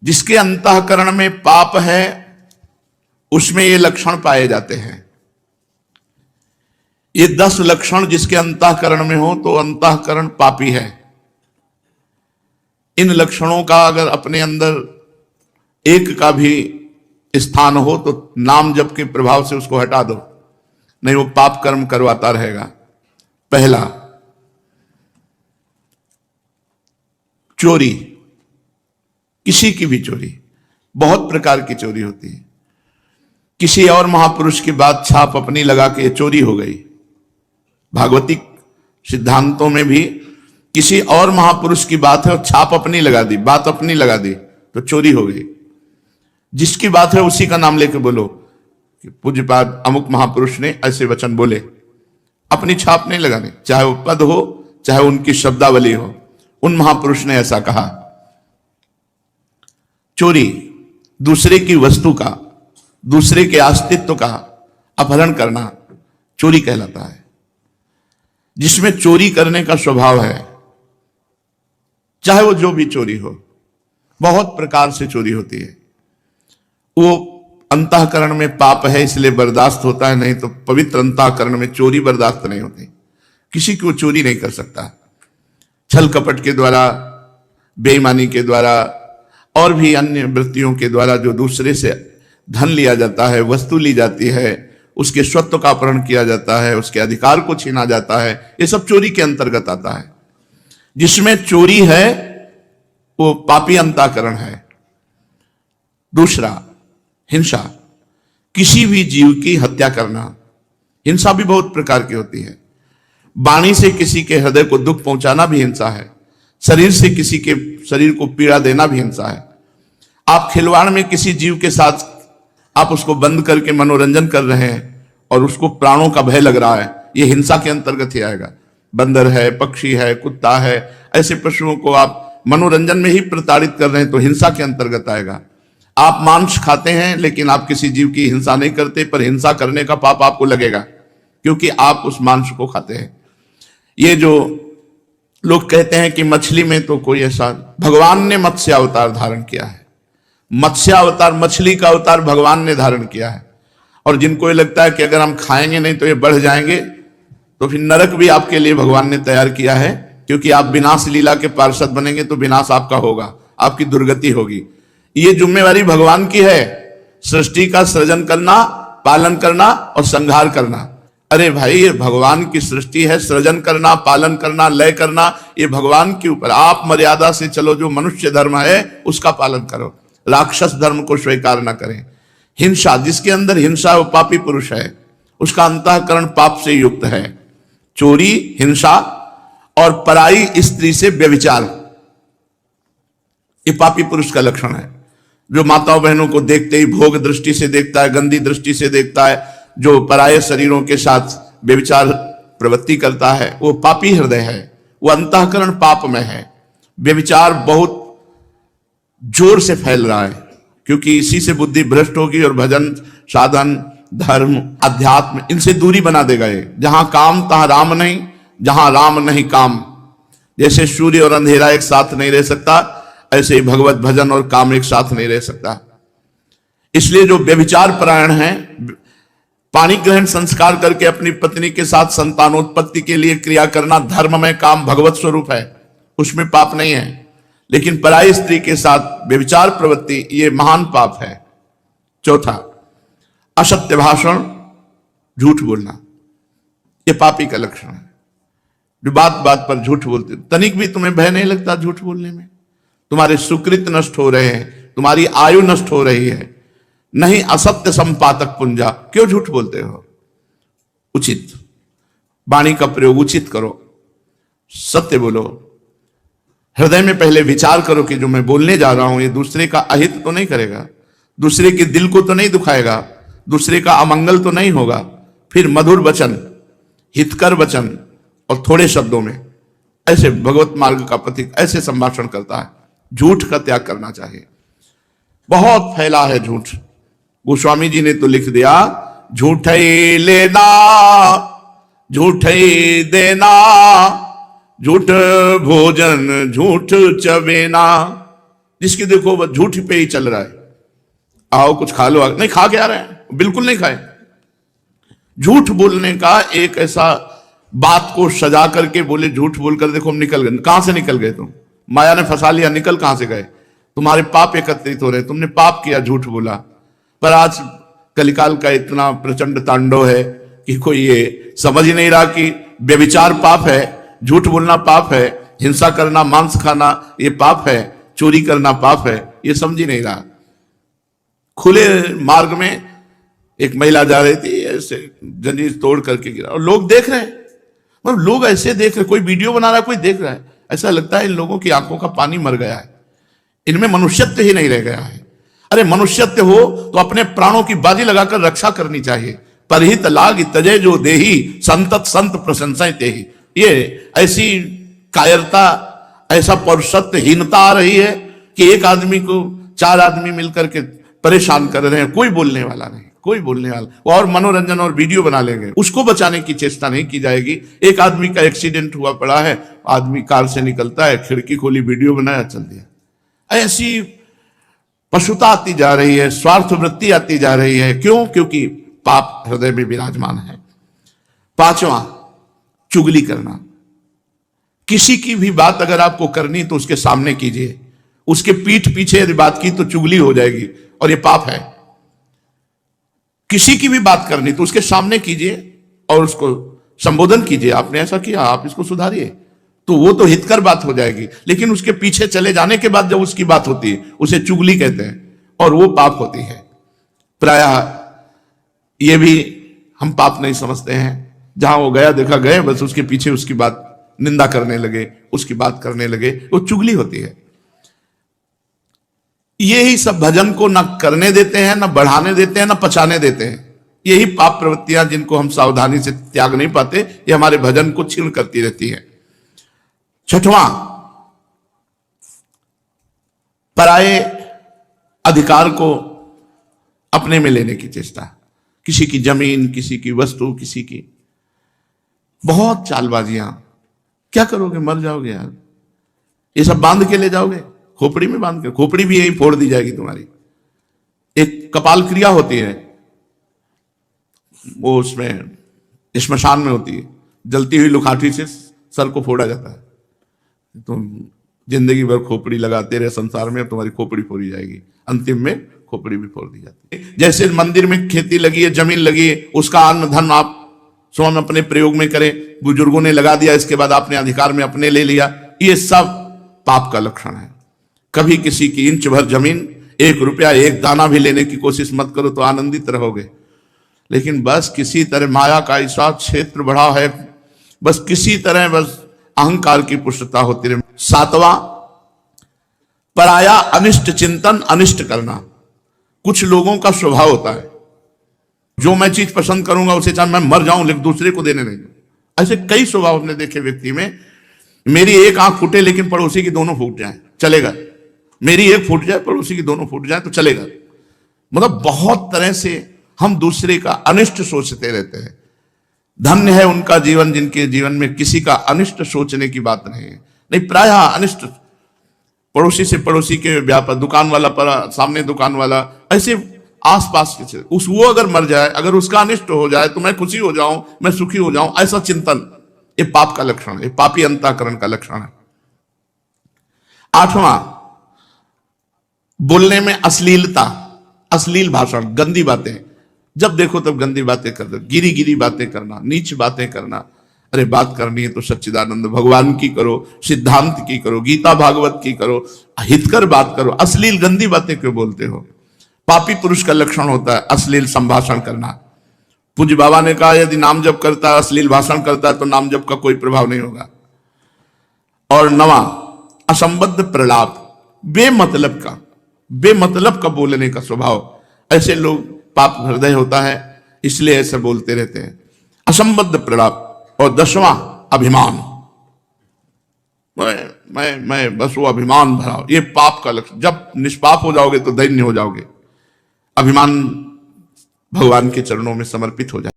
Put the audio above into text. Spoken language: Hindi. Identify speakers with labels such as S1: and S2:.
S1: जिसके अंतःकरण में पाप है उसमें ये लक्षण पाए जाते हैं। ये 10 लक्षण जिसके अंतःकरण में हो तो अंतःकरण पापी है। इन लक्षणों का अगर अपने अंदर एक का भी स्थान हो तो नाम जप के प्रभाव से उसको हटा दो, नहीं वो पाप कर्म करवाता रहेगा। पहला, चोरी, किसी की भी चोरी। बहुत प्रकार की चोरी होती है। किसी और महापुरुष की बात छाप अपनी लगा के चोरी हो गई। भागवतिक सिद्धांतों में भी किसी और महापुरुष की बात है और छाप अपनी लगा दी, बात अपनी लगा दी तो चोरी हो गई। जिसकी बात है उसी का नाम लेके बोलो कि पूज्यपाद अमुक महापुरुष ने ऐसे वचन बोले, अपनी छाप नहीं लगानी, चाहे वो पद हो चाहे उनकी शब्दावली हो, उन महापुरुष ने ऐसा कहा। चोरी, दूसरे की वस्तु का, दूसरे के अस्तित्व का अपहरण करना चोरी कहलाता है। जिसमें चोरी करने का स्वभाव है, चाहे वो जो भी चोरी हो, बहुत प्रकार से चोरी होती है। वो अंतःकरण में पाप है इसलिए बर्दाश्त होता है, नहीं तो पवित्र अंतःकरण में चोरी बर्दाश्त नहीं होती। किसी को चोरी नहीं कर सकता। छल कपट के द्वारा, बेईमानी के द्वारा और भी अन्य वृत्तियों के द्वारा जो दूसरे से धन लिया जाता है, वस्तु ली जाती है, उसके स्वत्व का अपहरण किया जाता है, उसके अधिकार को छीना जाता है, ये सब चोरी के अंतर्गत आता है। जिसमें चोरी है वो पापी अंतःकरण है। दूसरा, हिंसा, किसी भी जीव की हत्या करना। हिंसा भी बहुत प्रकार की होती है। वाणी से किसी के हृदय को दुख पहुंचाना भी हिंसा है। शरीर से किसी के शरीर को पीड़ा देना भी हिंसा है। आप खिलवाड़ में किसी जीव के साथ आप उसको बंद करके मनोरंजन कर रहे हैं और उसको प्राणों का भय लग रहा है, यह हिंसा के अंतर्गत ही आएगा। बंदर है, पक्षी है, कुत्ता है, ऐसे पशुओं को आप मनोरंजन में ही प्रताड़ित कर रहे हैं तो हिंसा के अंतर्गत आएगा। आप मांस खाते हैं लेकिन आप किसी जीव की हिंसा नहीं करते, पर हिंसा करने का पाप आपको लगेगा क्योंकि आप उस मांस को खाते हैं। ये जो लोग कहते हैं कि मछली में तो कोई ऐसा, भगवान ने मत्स्य अवतार धारण किया है। मत्स्य अवतार, मछली का अवतार भगवान ने धारण किया है। और जिनको ये लगता है कि अगर हम खाएंगे नहीं तो ये बढ़ जाएंगे, तो फिर नरक भी आपके लिए भगवान ने तैयार किया है, क्योंकि आप विनाश लीला के पार्षद बनेंगे तो विनाश आपका होगा, आपकी दुर्गति होगी। ये जिम्मेवारी भगवान की है, सृष्टि का सृजन करना, पालन करना और संहार करना। अरे भाई, ये भगवान की सृष्टि है, सृजन करना, पालन करना, लय करना, ये भगवान के ऊपर। आप मर्यादा से चलो, जो मनुष्य धर्म है उसका पालन करो, राक्षस धर्म को स्वीकार ना करें। हिंसा, जिसके अंदर हिंसा वो पापी पुरुष है, उसका अंतःकरण पाप से युक्त है। चोरी, हिंसा और पराई स्त्री से व्यभिचार, ये पापी पुरुष का लक्षण है। जो माताओं बहनों को देखते ही भोग दृष्टि से देखता है, गंदी दृष्टि से देखता है, जो पराये शरीरों के साथ व्यभिचार प्रवृत्ति करता है, वो पापी हृदय है, वो अंतःकरण पाप में है। व्यभिचार बहुत जोर से फैल रहा है क्योंकि इसी से बुद्धि भ्रष्ट होगी और भजन, साधन, धर्म, अध्यात्म, इनसे दूरी बना देगा ये। जहां काम तहां राम नहीं, जहां राम नहीं काम। जैसे सूर्य और अंधेरा एक साथ नहीं रह सकता, ऐसे ही भगवत भजन और काम एक साथ नहीं रह सकता। इसलिए जो व्यभिचार परायण है, पाणी ग्रहण संस्कार करके अपनी पत्नी के साथ संतानोत्पत्ति के लिए क्रिया करना धर्म में, काम भगवत स्वरूप है, उसमें पाप नहीं है। लेकिन पराई स्त्री के साथ व्यभिचार प्रवृत्ति, ये महान पाप है। चौथा, असत्य भाषण, झूठ बोलना, ये पापी का लक्षण है। जो बात बात पर झूठ बोलते, तनिक भी तुम्हें भय नहीं लगता झूठ बोलने में? तुम्हारे सुकृत नष्ट हो रहे हैं, तुम्हारी आयु नष्ट हो रही है। नहीं, असत्य संपातक पुंजा, क्यों झूठ बोलते हो? उचित वाणी का प्रयोग उचित करो, सत्य बोलो। हृदय में पहले विचार करो कि जो मैं बोलने जा रहा हूं ये दूसरे का अहित तो नहीं करेगा, दूसरे के दिल को तो नहीं दुखाएगा, दूसरे का अमंगल तो नहीं होगा। फिर मधुर वचन, हितकर वचन और थोड़े शब्दों में, ऐसे भगवत मार्ग का प्रतीक ऐसे संभाषण करता है। झूठ का त्याग करना चाहिए। बहुत फैला है झूठ। गोस्वामी जी ने तो लिख दिया, झूठ ही लेना, झूठ ही देना, झूठ भोजन झूठ चबेना, जिसकी देखो वह झूठ पे ही चल रहा है, आओ कुछ खा लो, नहीं खा के आ रहे हैं, बिल्कुल नहीं खाए। झूठ बोलने का एक ऐसा बात को सजा करके बोले, झूठ बोलकर देखो हम निकल गए। कहां से निकल गए तुम? माया ने फंसा लिया, निकल कहां से गए? तुम्हारे पाप एकत्रित हो रहे, तुमने पाप किया, झूठ बोला। पर आज कलिकाल का इतना प्रचंड तांडव है कि कोई ये समझ ही नहीं रहा कि व्यभिचार पाप है, झूठ बोलना पाप है, हिंसा करना, मांस खाना ये पाप है, चोरी करना पाप है, ये समझ ही नहीं रहा। खुले मार्ग में एक महिला जा रही थी, ऐसे जंजीर तोड़ करके गिरा और लोग देख रहे हैं, मतलब लोग ऐसे देख रहे, कोई वीडियो बना रहा है, कोई देख रहा है, ऐसा लगता है इन लोगों की आंखों का पानी मर गया है, इनमें मनुष्यत्व ही नहीं रह गया है। अरे मनुष्यत्व हो तो अपने प्राणों की बाजी लगाकर रक्षा करनी चाहिए। परहित लाग तजय जो देही, संतत संत प्रशंसाएं तेही। ये ऐसी कायरता, ऐसा पौरुषत्वहीनता आ रही है कि एक आदमी को 4 आदमी मिलकर के परेशान कर रहे हैं, कोई बोलने वाला नहीं, कोई बोलने वाला, और मनोरंजन और वीडियो बना लेंगे, उसको बचाने की चेष्टा नहीं की जाएगी। एक आदमी का एक्सीडेंट हुआ पड़ा है, आदमी कार से निकलता है, खिड़की खोली, वीडियो बनाया, चल दिया। ऐसी पशुता आती जा रही है, स्वार्थ वृत्ति आती जा रही है। क्यों? क्योंकि पाप हृदय में विराजमान है। 5वां, चुगली करना। किसी की भी बात अगर आपको करनी तो उसके सामने कीजिए, उसके पीठ पीछे यदि बात की तो चुगली हो जाएगी और ये पाप है। किसी की भी बात करनी तो उसके सामने कीजिए और उसको संबोधन कीजिए, आपने ऐसा किया, आप इसको सुधारिए, तो वो तो हितकर बात हो जाएगी। लेकिन उसके पीछे चले जाने के बाद जब उसकी बात होती है, उसे चुगली कहते हैं और वो पाप होती है। प्रायः ये भी हम पाप नहीं समझते हैं, जहां वो गया देखा गए, बस उसके पीछे उसकी बात निंदा करने लगे, उसकी बात करने लगे, वो चुगली होती है। यही सब भजन को न करने देते हैं, न बढ़ाने देते हैं, न पचाने देते हैं। यही पाप प्रवृत्तियां जिनको हम सावधानी से त्याग नहीं पाते, ये हमारे भजन को क्षीण करती रहती है। 6वां, पराये अधिकार को अपने में लेने की चेष्टा। किसी की जमीन, किसी की वस्तु, किसी की, बहुत चालबाजियां। क्या करोगे? मर जाओगे यार, ये सब बांध के ले जाओगे, खोपड़ी में बांध के, खोपड़ी भी यही फोड़ दी जाएगी तुम्हारी। एक कपाल क्रिया होती है, वो उसमें श्मशान में होती है, जलती हुई लुखाठी से सर को फोड़ा जाता है। तुम जिंदगी भर खोपड़ी लगाते रहे संसार में, तुम्हारी खोपड़ी फोड़ी जाएगी, अंतिम में खोपड़ी भी फोड़ दी जाती है। जैसे मंदिर में खेती लगी है, जमीन लगी है, उसका अन्न धन आप स्वयं अपने प्रयोग में करें, बुजुर्गों ने लगा दिया, इसके बाद आपने अधिकार में अपने ले लिया, ये सब पाप का लक्षण है। कभी किसी की इंच भर जमीन, 1 रुपया, 1 दाना भी लेने की कोशिश मत करो, तो आनंदित रहोगे। लेकिन बस किसी तरह माया का ऐसा क्षेत्र बढ़ा है, बस किसी तरह बस अहंकार की पुष्टता होती रहे। 7वां, पराया अनिष्ट चिंतन, अनिष्ट करना। कुछ लोगों का स्वभाव होता है, जो मैं चीज पसंद करूंगा उसे चाहे मैं मर जाऊं, लेकिन दूसरे को देने नहीं दूं। ऐसे कई स्वभाव हमने देखे व्यक्ति में। मेरी एक आंख फूटे लेकिन पड़ोसी की दोनों फूट जाए, चलेगा। मेरी एक फूट जाए, पड़ोसी की दोनों फूट जाए तो चलेगा। मतलब बहुत तरह से हम दूसरे का अनिष्ट सोचते रहते हैं। धन्य है उनका जीवन जिनके जीवन में किसी का अनिष्ट सोचने की बात नहीं है। नहीं, प्रायः अनिष्ट, पड़ोसी से पड़ोसी के व्यापार, दुकान वाला पर सामने दुकान वाला, ऐसे आसपास के उस, वो अगर मर जाए, अगर उसका अनिष्ट हो जाए तो मैं खुशी हो जाऊं, मैं सुखी हो जाऊं, ऐसा चिंतन, ये पाप का लक्षण है, ये पापी अंतःकरण का लक्षण है। 8वां, बोलने में अश्लीलता, अश्लील भाषण, गंदी बातें। जब देखो तब गंदी बातें कर दो, गिरी गिरी बातें करना, नीच बातें करना। अरे बात करनी है तो सच्चिदानंद भगवान की करो, सिद्धांत की करो, गीता भागवत की करो, हितकर बात करो। अश्लील गंदी बातें क्यों बोलते हो? पापी पुरुष का लक्षण होता है अश्लील संभाषण करना। पूज्य बाबा ने कहा, यदि नाम जप करता है, अश्लील भाषण करता है, तो नाम जप का कोई प्रभाव नहीं होगा। और 9वां, असंबद्ध प्रलाप, बेमतलब का बोलने का स्वभाव। ऐसे लोग पाप हृदय होता है, इसलिए ऐसे बोलते रहते हैं, असंबद्ध प्रलाप। और 10वां, अभिमान। मैं बस वो अभिमान भरा, ये पाप का लक्षण। जब निष्पाप हो जाओगे तो दैन्य हो जाओगे। अभिमान भगवान के चरणों में समर्पित हो जाए।